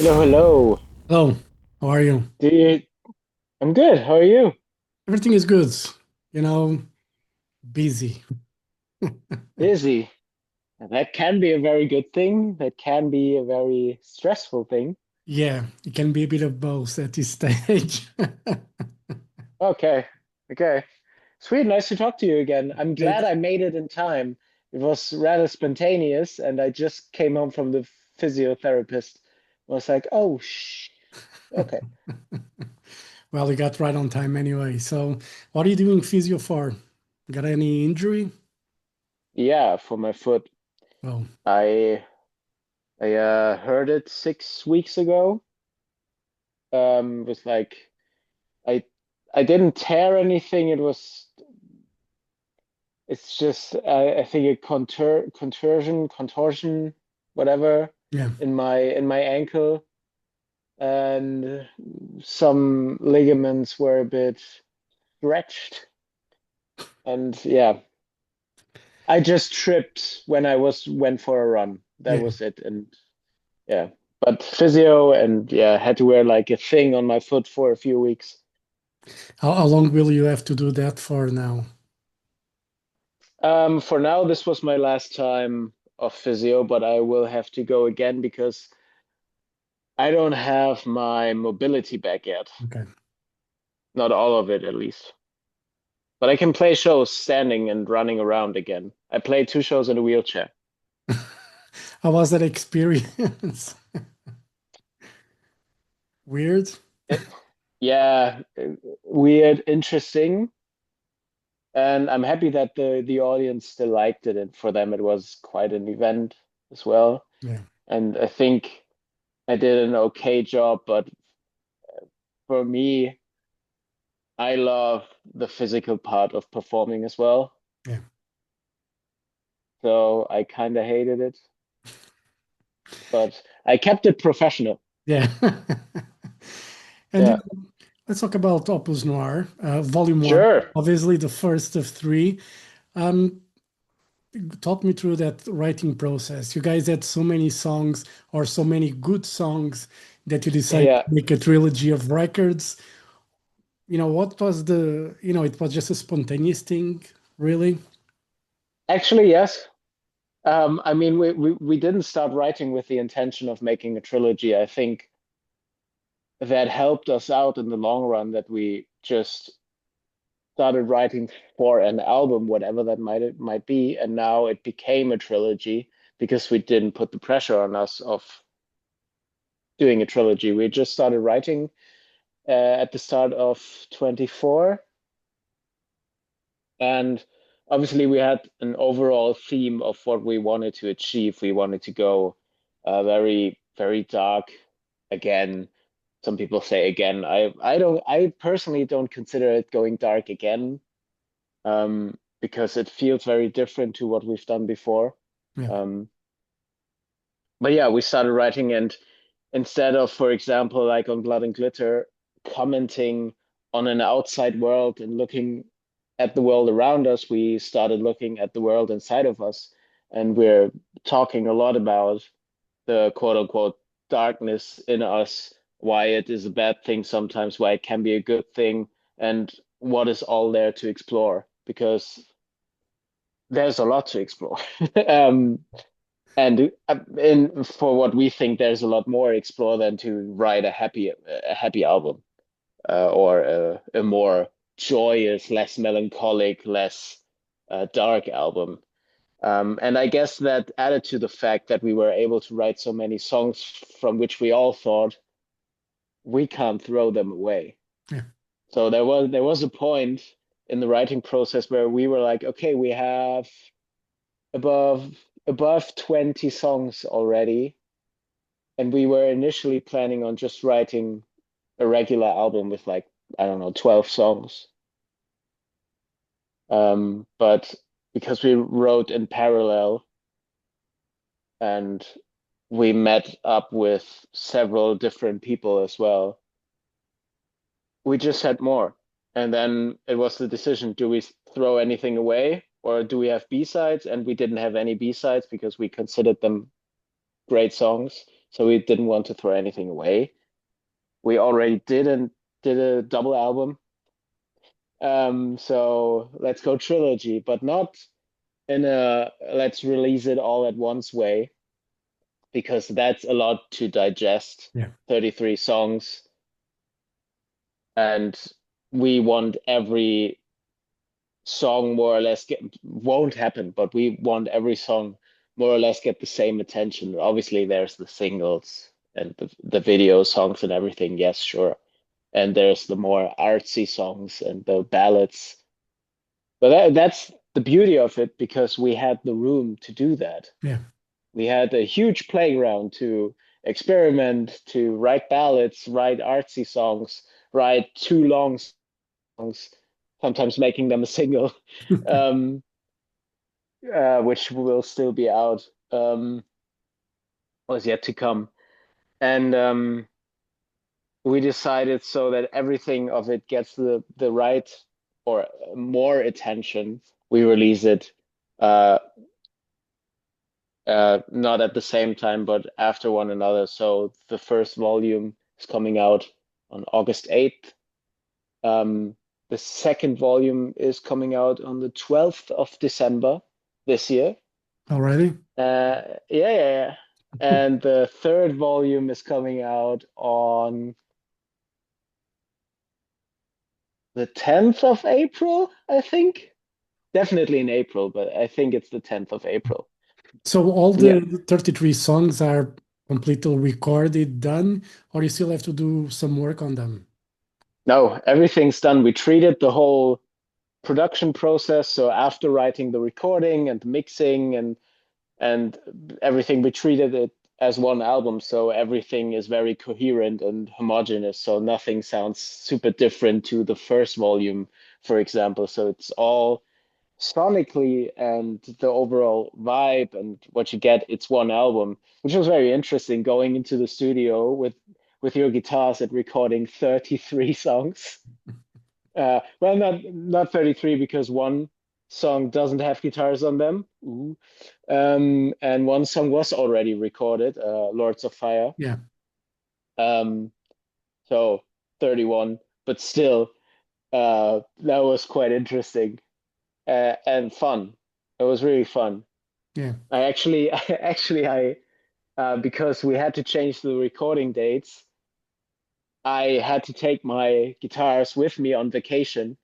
Hello, hello. Hello, how are you? Do you, I'm good. How are you? Everything is good. You know, busy. Busy. That can be a very good thing. That can be a very stressful thing. Yeah, it can be a bit of both at this stage. Okay. Okay. Sweet. Nice to talk to you again. I'm glad Great. I made it in time. It was rather spontaneous, and I just came home from the physiotherapist. I was like, oh, okay. Well, you got right on time anyway. So, what are you doing physio for? Got any injury? Yeah, for my foot. Oh, I I heard it 6 weeks ago. It was like I I didn't tear anything. It's just I think a contortion, whatever, yeah. in my ankle, and some ligaments were a bit stretched, and yeah, I just tripped when I went for a run. That Yeah. was it, and yeah, but physio and yeah, had to wear like a thing on my foot for a few weeks. How long will you have to do that for now? For now, this was my last time of physio, but I will have to go again because I don't have my mobility back yet. Okay. Not all of it, at least. But I can play shows standing and running around again. I played 2 shows in a wheelchair. How was that experience? Weird? It, yeah, weird, interesting. And I'm happy that the audience still liked it. And for them, it was quite an event as well. Yeah. And I think I did an okay job. But for me, I love the physical part of performing as well. Yeah. So I kind of hated it, but I kept it professional. Yeah. And Yeah, let's talk about Opus Noir, Volume 1. sure. Obviously, the first of three. Um, Talk me through that writing process. You guys had so many songs or so many good songs that you decided to Yeah, make a trilogy of records. What was it was just a spontaneous thing, really? actually, yes. I mean, we didn't start writing with the intention of making a trilogy. I think that helped us out in the long run that we just started writing for an album, whatever that might be, and now it became a trilogy because we didn't put the pressure on us of doing a trilogy. We just started writing at the start of 24. And obviously, we had an overall theme of what we wanted to achieve. We wanted to go very, very dark again. Some people say again. I personally don't consider it going dark again, because it feels very different to what we've done before. Yeah. Um, but yeah, we started writing, and instead of, for example, like on Blood and Glitter, commenting on an outside world and looking at the world around us, we started looking at the world inside of us. And we're talking a lot about the quote unquote darkness in us, why it is a bad thing sometimes, why it can be a good thing, and what is all there to explore, because there's a lot to explore. um, and for what we think, there's a lot more to explore than to write a happy album, or a more joyous, less melancholic, less dark album. And I guess that added to the fact that we were able to write so many songs from which we all thought we can't throw them away. Yeah. So there was a point in the writing process where we were like, okay, we have above above 20 songs already, and we were initially planning on just writing a regular album with like, I don't know, 12 songs. But because we wrote in parallel and we met up with several different people as well, we just had more. And then it was the decision, do we throw anything away or do we have B-sides? And we didn't have any B-sides because we considered them great songs. so we didn't want to throw anything away. We already did a double album. So let's go trilogy, but not in a let's release it all at once way, because that's a lot to digest. Yeah. 33 songs, and we want every song more or less get won't happen, but we want every song more or less get the same attention. Obviously, there's the singles and the video songs and everything, yes, sure. And there's the more artsy songs and the ballads. But that's the beauty of it because we had the room to do that. Yeah. We had a huge playground to experiment, to write ballads, write artsy songs, write too long songs, sometimes making them a single, um, which will still be out, was yet to come. And we decided so that everything of it gets the right or more attention, we release it uh, not at the same time, but after one another. So the first volume is coming out on August 8th. The second volume is coming out on the 12th of December this year. Already? Yeah, yeah, yeah. And the third volume is coming out on the 10th of April, I think. Definitely in April, but I think it's the 10th of April. So all Yeah. the 33 songs are completely recorded, done, or you still have to do some work on them? No, everything's done. We treated the whole production process. So after writing the recording and mixing and everything, we treated it as one album. So everything is very coherent and homogeneous. So nothing sounds super different to the first volume, for example. So it's all sonically and the overall vibe and what you get, it's one album, which was very interesting going into the studio with your guitars and recording 33 songs. Well, not 33 because one song doesn't have guitars on them. Ooh. And one song was already recorded, Lords of Fire. Yeah. Um, so 31, but still, that was quite interesting and fun. It was really fun. Yeah. I actually, I because we had to change the recording dates, I had to take my guitars with me on vacation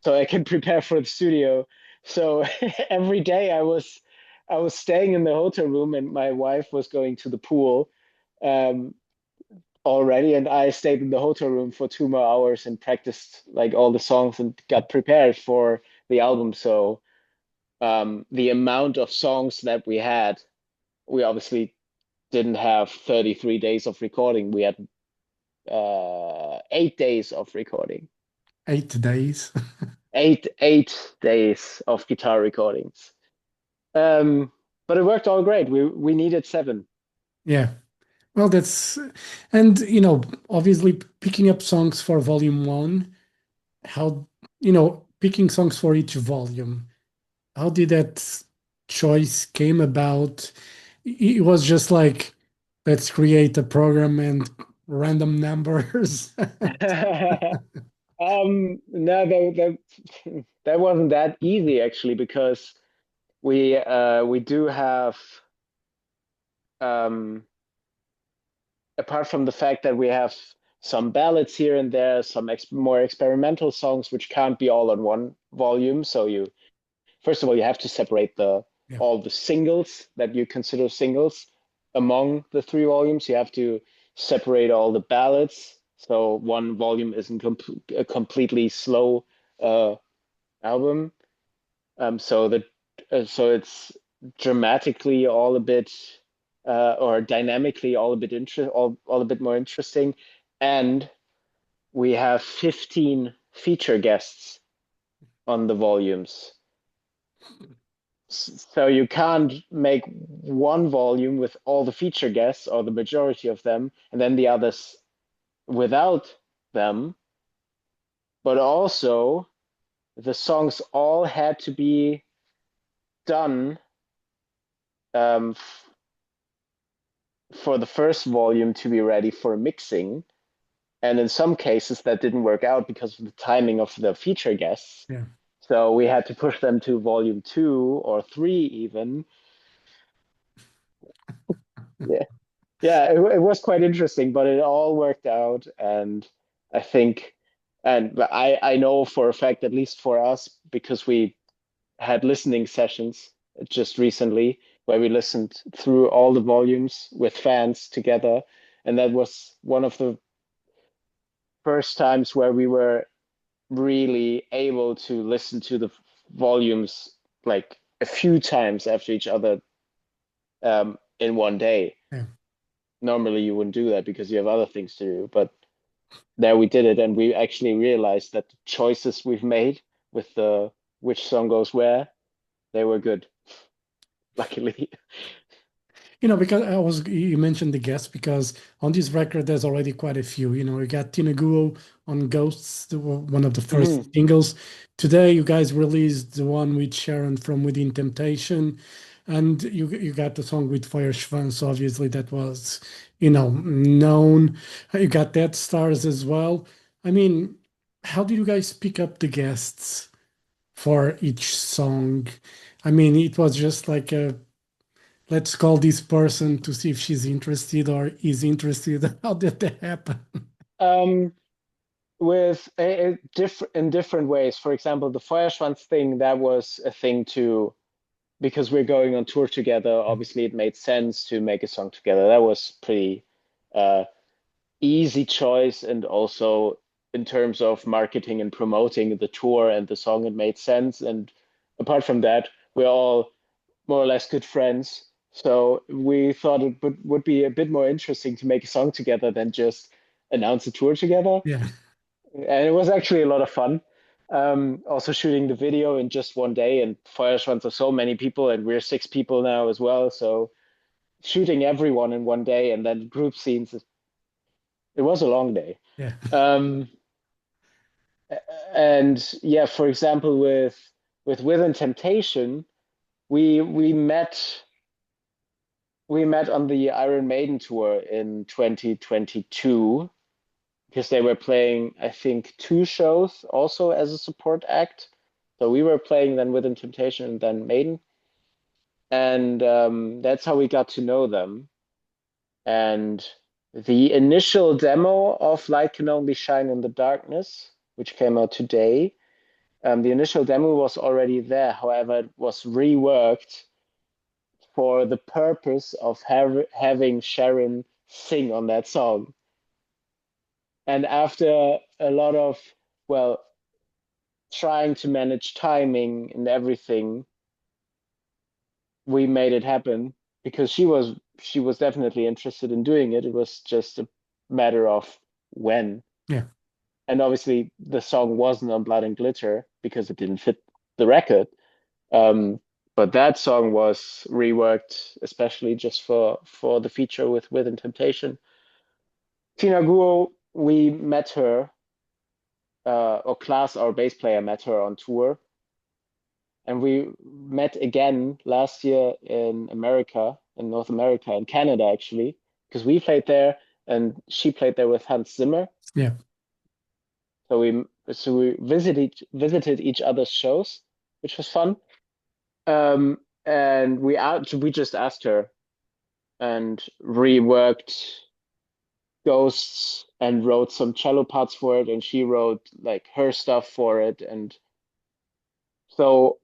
so I can prepare for the studio. So every day I was staying in the hotel room and my wife was going to the pool um, already, and I stayed in the hotel room for 2 more hours and practiced like all the songs and got prepared for the album. So the amount of songs that we obviously didn't have 33 days of recording. We had 8 days of recording. 8 days. Eight days of guitar recordings. Um, but it worked all great. We needed seven. Yeah. Well, that's, and obviously picking up songs for volume one, how, picking songs for each volume, how did that choice came about? It was just like, let's create a program and random numbers. No, that wasn't that easy actually because we do have um, apart from the fact that we have some ballads here and there, some more experimental songs which can't be all on one volume. So you first of all you have to separate the Yeah. all the singles that you consider singles among the three volumes. You have to separate all the ballads. So one volume isn't a completely slow uh, album. So so it's dramatically all a bit or dynamically all a bit all a bit more interesting, and we have 15 feature guests on the volumes. So you can't make one volume with all the feature guests or the majority of them, and then the others without them. But also, the songs all had to be done um, for the first volume to be ready for mixing. And in some cases, that didn't work out because of the timing of the feature guests. Yeah. So we had to push them to volume 2 or 3 even. Yeah, yeah, it was quite interesting, but it all worked out. And I think, and I know for a fact, at least for us, because we had listening sessions just recently where we listened through all the volumes with fans together. And that was one of the first times where we were really able to listen to the volumes like a few times after each other in one day. Yeah. Normally, you wouldn't do that because you have other things to do. But there we did it, and we actually realized that the choices we've made with the which song goes where, they were good, luckily. Because you mentioned the guests because on this record there's already quite a few. You got Tina Guo on Ghosts, one of the first Mhm. singles. Today you guys released the one with Sharon from Within Temptation, and you got the song with Feuerschwanz. Obviously that was known. You got Dead Stars as well. I mean, how did you guys pick up the guests for each song? I mean, it was just like a let's call this person to see if she's interested or is interested. How did that happen? Um, with in different ways. For example, the Feuerschwanz thing, that was a thing to because we're going on tour together. Obviously, it made sense to make a song together. That was pretty uh, easy choice, and also in terms of marketing and promoting the tour and the song, it made sense. And apart from that, we're all more or less good friends. So we thought it would be a bit more interesting to make a song together than just announce a tour together. Yeah, And it was actually a lot of fun. Also shooting the video in just one day, and Feuerschwanz are so many people, and we're 6 people now as well. So shooting everyone in one day and then group scenes, it was a long day. yeah, Um, and yeah, for example, with Within Temptation, we met on the Iron Maiden tour in 2022 because they were playing, I think, 2 shows also as a support act. So we were playing then Within Temptation and then Maiden, and that's how we got to know them. And the initial demo of Light Can Only Shine in the Darkness, which came out today, the initial demo was already there. However, it was reworked for the purpose of having Sharon sing on that song. And after a lot of, well, trying to manage timing and everything, we made it happen because she was definitely interested in doing it. It was just a matter of when. yeah, And obviously the song wasn't on Blood and Glitter because it didn't fit the record. Um, but that song was reworked especially just for the feature with Within Temptation. Tina Guo, we met her, or Klaas, our bass player, met her on tour, and we met again last year in America, in North America, in Canada actually, because we played there and she played there with Hans Zimmer. yeah, So we visited each other's shows, which was fun. And we just asked her and reworked Ghosts and wrote some cello parts for it, and she wrote like her stuff for it, and so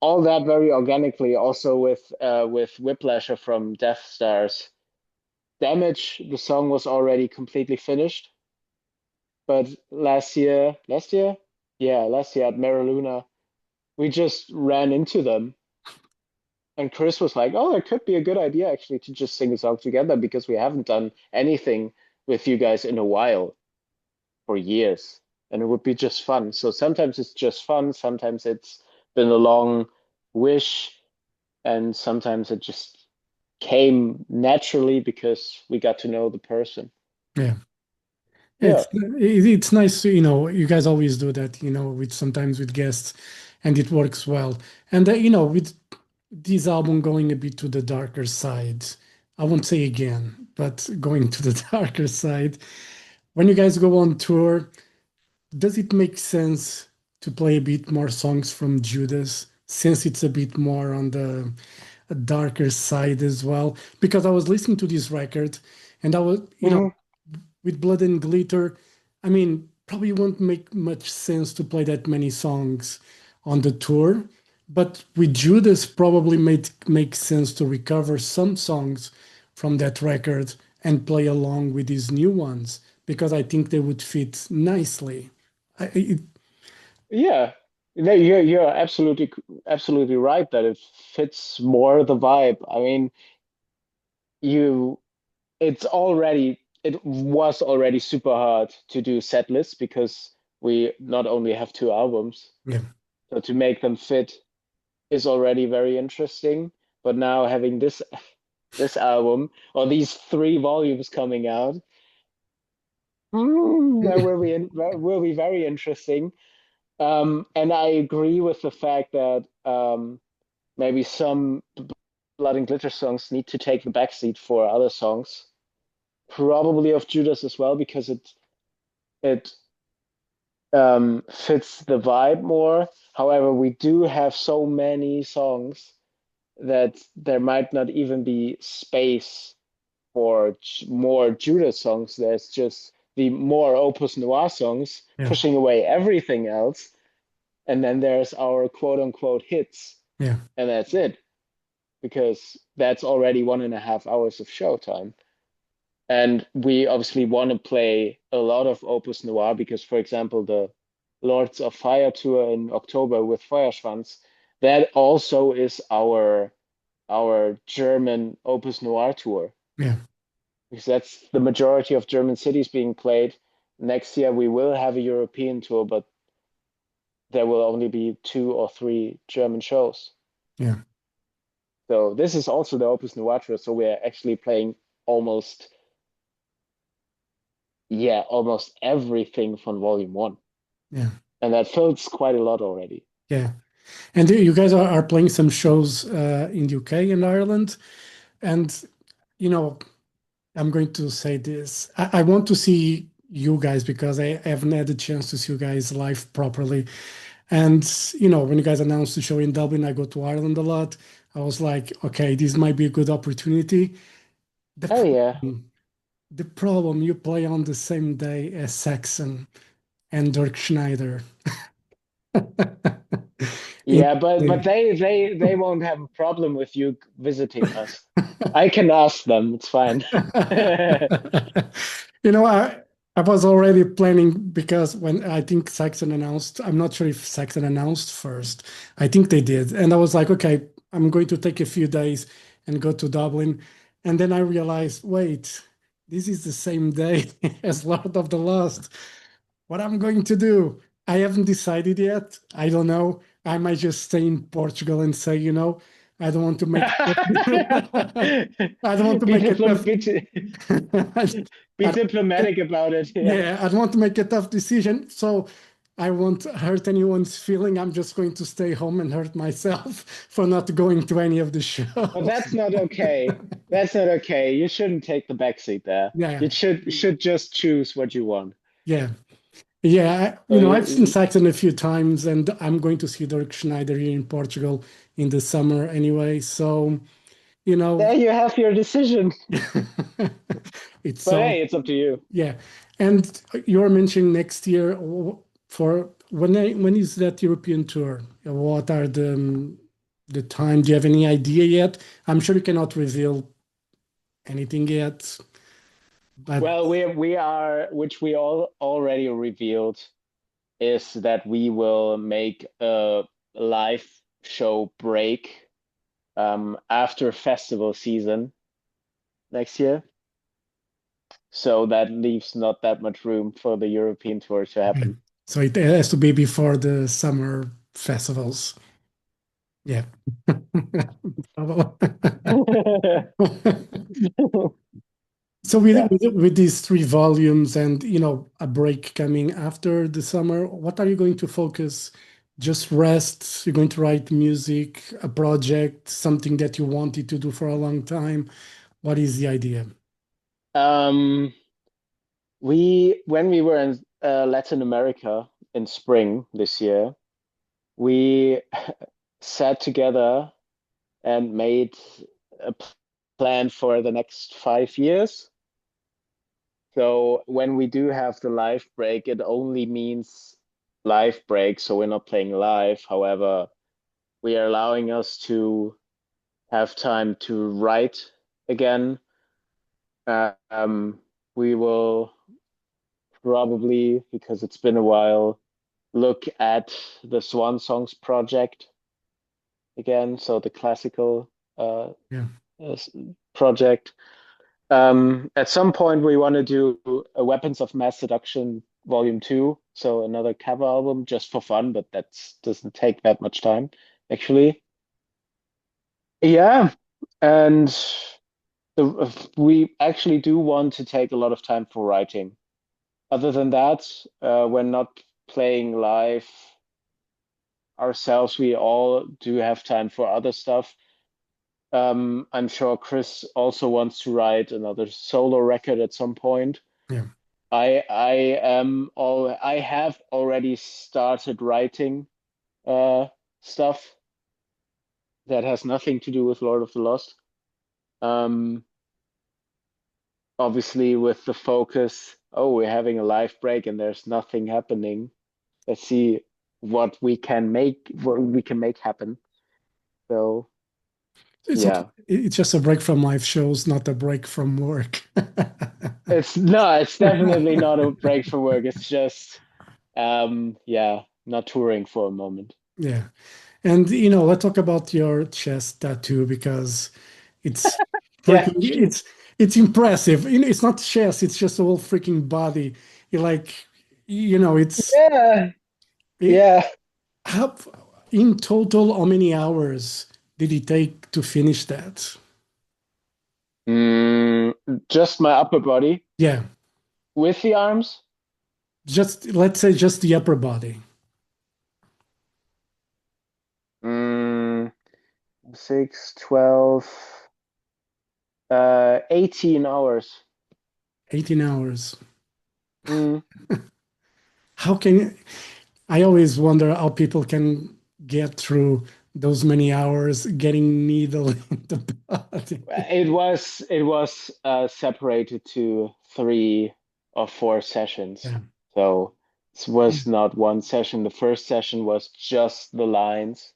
all that very organically. Also with Whiplasher from Death Stars, Damage, the song was already completely finished, but last year at Mariluna, we just ran into them. And Chris was like, "Oh, it could be a good idea actually to just sing a song together because we haven't done anything with you guys in a while for years, and it would be just fun." So sometimes it's just fun, sometimes it's been a long wish, and sometimes it just came naturally because we got to know the person. yeah. Yeah. It's nice, you guys always do that, with sometimes with guests, and it works well. And with this album going a bit to the darker side, I won't say again, but going to the darker side, when you guys go on tour, does it make sense to play a bit more songs from Judas since it's a bit more on the darker side as well? Because I was listening to this record and I was, Mhm. with Blood and Glitter, I mean, probably won't make much sense to play that many songs on the tour. But with Judas, probably made make sense to recover some songs from that record and play along with these new ones because I think they would fit nicely. It, Yeah. No, you're absolutely right that it fits more the vibe. I mean, you it was already super hard to do set lists because we not only have two albums, yeah, so to make them fit is already very interesting. But now having this album or these three volumes coming out, that will be very interesting. And I agree with the fact that maybe some Blood and Glitter songs need to take the backseat for other songs, probably of Judas as well, because it fits the vibe more. However, we do have so many songs that there might not even be space for more Judas songs. There's just the more Opus Noir songs yeah, pushing away everything else. And then there's our quote unquote hits, yeah, and that's it, because that's already 1.5 hours of showtime. And we obviously want to play a lot of Opus Noir because, for example, the Lords of Fire tour in October with Feuerschwanz, that also is our German Opus Noir tour yeah, because that's the majority of German cities being played. Next year we will have a European tour, but there will only be 2 or 3 German shows. yeah, So this is also the Opus Noir tour. So we're actually playing almost, yeah, almost everything from Volume 1. yeah, And that fills quite a lot already. yeah. And you guys are playing some shows in the UK and Ireland, and you know, I'm going to say this. I want to see you guys because I haven't had the chance to see you guys live properly. And, when you guys announced the show in Dublin, I go to Ireland a lot. I was like, okay, this might be a good opportunity. The Oh yeah. problem, the problem, you play on the same day as Saxon and Dirk Schneider. In Yeah, but they won't have a problem with you visiting us. I can ask them, it's fine. You know, I was already planning because when I think Saxon announced, I'm not sure if Saxon announced first. I think they did. And I was like, okay, I'm going to take a few days and go to Dublin. And then I realized, wait, this is the same day as Lord of the Lost. What I'm going to do, I haven't decided yet. I don't know. I might just stay in Portugal and say, I don't want to make I don't want to Be make it diplo tough. be, be I, diplomatic about it. Yeah. yeah, I don't want to make a tough decision. So I won't hurt anyone's feeling. I'm just going to stay home and hurt myself for not going to any of the But shows. that's not okay. That's not okay. You shouldn't take the back seat there. Yeah, You should just choose what you want. yeah. Yeah, I've seen So Saxon a few times, and I'm going to see Dirk Schneider here in Portugal in the summer anyway. So, you know, there you have your decision. it's But all, hey, it's up to you. yeah. And you're mentioning next year for when is that European tour? What are the time? Do you have any idea yet? I'm sure you cannot reveal anything yet, but Well, we are, which we all already revealed, is that we will make a live show break after festival season next year. So that leaves not that much room for the European tour to okay. happen. So it has to be before the summer festivals. Yeah. So with, Yeah. with with these three volumes and a break coming after the summer, what are you going to focus? Just rest? You're going to write music, a project, something that you wanted to do for a long time? What is the idea? Um, when we were in Latin America in spring this year, we sat together and made a plan for the next 5 years. So when we do have the live break, it only means live break, so we're not playing live. However, we are allowing us to have time to write again. We will probably, because it's been a while, look at the Swan Songs project again, so the classical uh, Yeah, uh, project. At some point, we want to do a Weapons of Mass Seduction Volume 2, so another cover album just for fun, but that doesn't take that much time, actually. Yeah, and we actually do want to take a lot of time for writing. Other than that, we're not playing live ourselves. We all do have time for other stuff. I'm sure Chris also wants to write another solo record at some point. yeah. I have already started writing uh stuff that has nothing to do with Lord of the Lost. Um, Obviously with the focus, oh, we're having a live break and there's nothing happening. Let's see what we can make happen. So It's okay. yeah. It's just a break from live shows, not a break from work. It's no, it's definitely not a break for work. It's just yeah, not touring for a moment. Yeah. And let's talk about your chest tattoo because it's Yeah. freaking it's impressive. It's not chest, it's just the whole freaking body. You're like, it's Yeah. it, Yeah. how in total, how many hours did it take to finish that? Mm, just my upper body Yeah, with the arms. just let's say just the upper body. Mm, 6, 12, 18 hours. 18 hours. Mm. How can I always wonder how people can get through those many hours getting needle in the body. It was separated to 3 or 4 sessions. Yeah. So this was not one session. The first session was just the lines,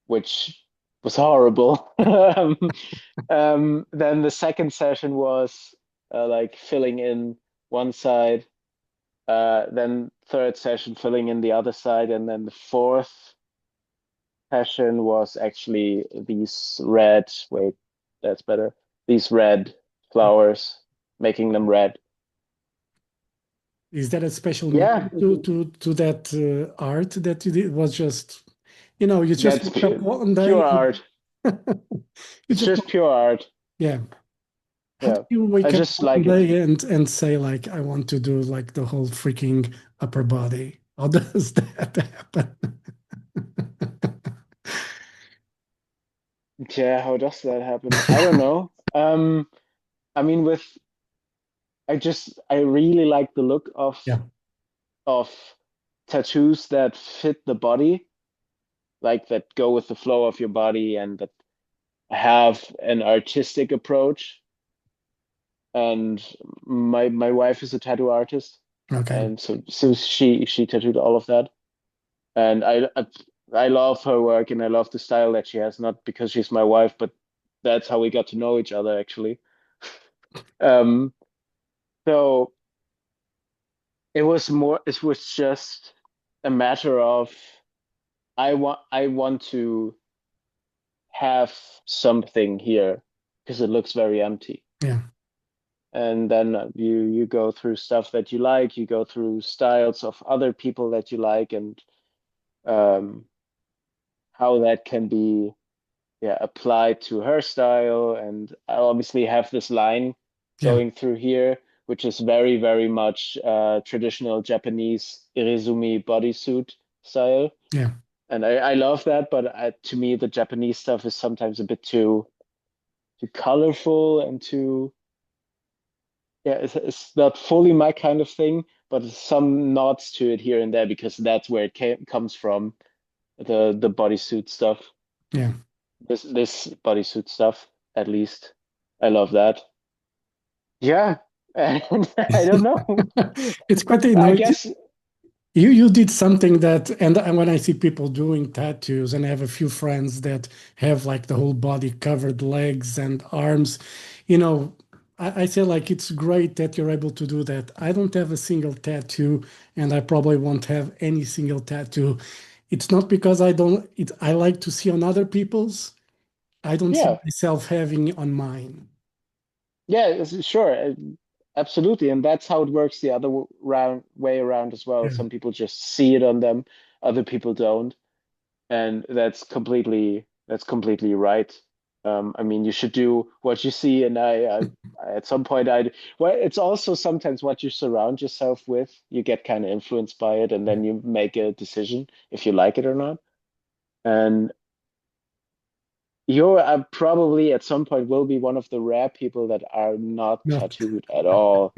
which was horrible. Then the second session was like filling in one side. Then third session filling in the other side, and then the fourth session was actually these red. Wait, that's better. These red flowers, making them red. Is that a special Yeah, meaning to that art that you did? Was just, you just that's woke up one day pure art. you It's just, just pure art. yeah. How do Yeah, you I wake up just one like it. day and say like, I want to do like the whole freaking upper body? How does that happen? Yeah, how does that happen? I don't know. I mean, I really like the look Yeah, of tattoos that fit the body, like that go with the flow of your body and that have an artistic approach. And my wife is a tattoo artist, okay. and so she tattooed all of that. And I love her work and I love the style that she has, not because she's my wife, but that's how we got to know each other actually. Um, so it was just a matter of I want to have something here because it looks very empty. Yeah, And then you go through stuff that you like, you go through styles of other people that you like, and um, how that can be, yeah, applied to her style. And I obviously have this line yeah, going through here, which is very, very much traditional Japanese irizumi bodysuit style. yeah. And I love that, but to me, the Japanese stuff is sometimes a bit too. too colorful and too yeah, it's not fully my kind of thing, but some nods to it here and there because that's where it comes from, the bodysuit stuff. Yeah. This bodysuit stuff, at least. I love that. Yeah, and I don't know. It's quite, you I know, guess, you did something that, and when I see people doing tattoos, and I have a few friends that have like the whole body covered, legs and arms, you know, I say like it's great that you're able to do that. I don't have a single tattoo, and I probably won't have any single tattoo. It's not because I don't, I like to see on other people's. I don't see yeah, myself having on mine. yeah, sure, absolutely, and that's how it works the other way around as well. Yeah. Some people just see it on them, other people don't. And that's completely right. I mean, you should do what you see, and at some point well, it's also sometimes what you surround yourself with. You get kind of influenced by it, and then you make a decision if you like it or not. And you're probably at some point will be one of the rare people that are not Not, tattooed at all.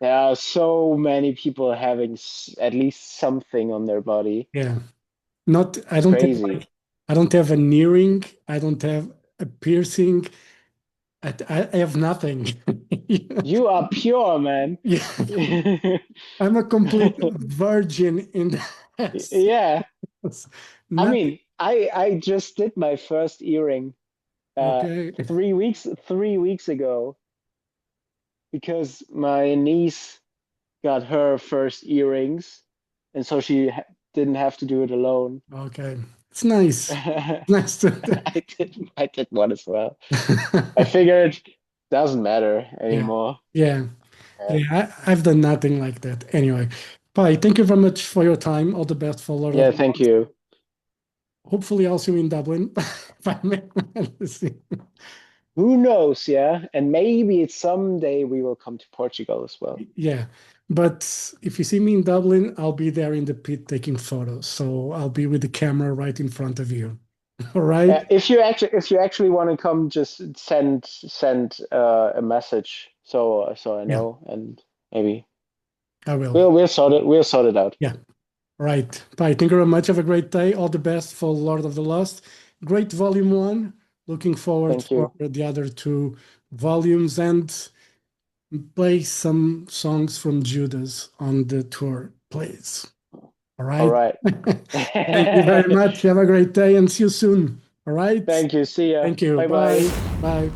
There are so many people having at least something on their body. yeah. Not, I It's don't have crazy. like, I don't have an earring. I don't have a piercing. I have nothing. You are pure, man. Yeah, I'm a complete virgin in that Yeah. sense. I Nothing. mean, I just did my first earring Okay. 3 weeks ago because my niece got her first earrings, and so she didn't have to do it alone. Okay. It's nice. I Nice to. did one as well. I figured doesn't matter Yeah. anymore. Yeah. Yeah, Yeah. I've done nothing like that. Anyway, Pai, thank you very much for your time. All the best for Lord of yeah, the thank Lost. you. Hopefully, I'll see you in Dublin. If I make to see. Who knows, yeah? And maybe it's someday we will come to Portugal as well. Yeah. But if you see me in Dublin, I'll be there in the pit taking photos. So I'll be with the camera right in front of you. All right. If you actually want to come, just send a message so I Yeah, know, and maybe I will. we'll sort it out. Yeah. Right. Bye. Thank you very much. Have a great day. All the best for Lord of the Lost. Great volume one. Looking forward Thank for you. the other two volumes and play some songs from Judas on the tour, please. All All right. right. Thank you very much. Have a great day and see you soon. All right. Thank you. See ya. Thank you. Bye Bye. bye. Bye.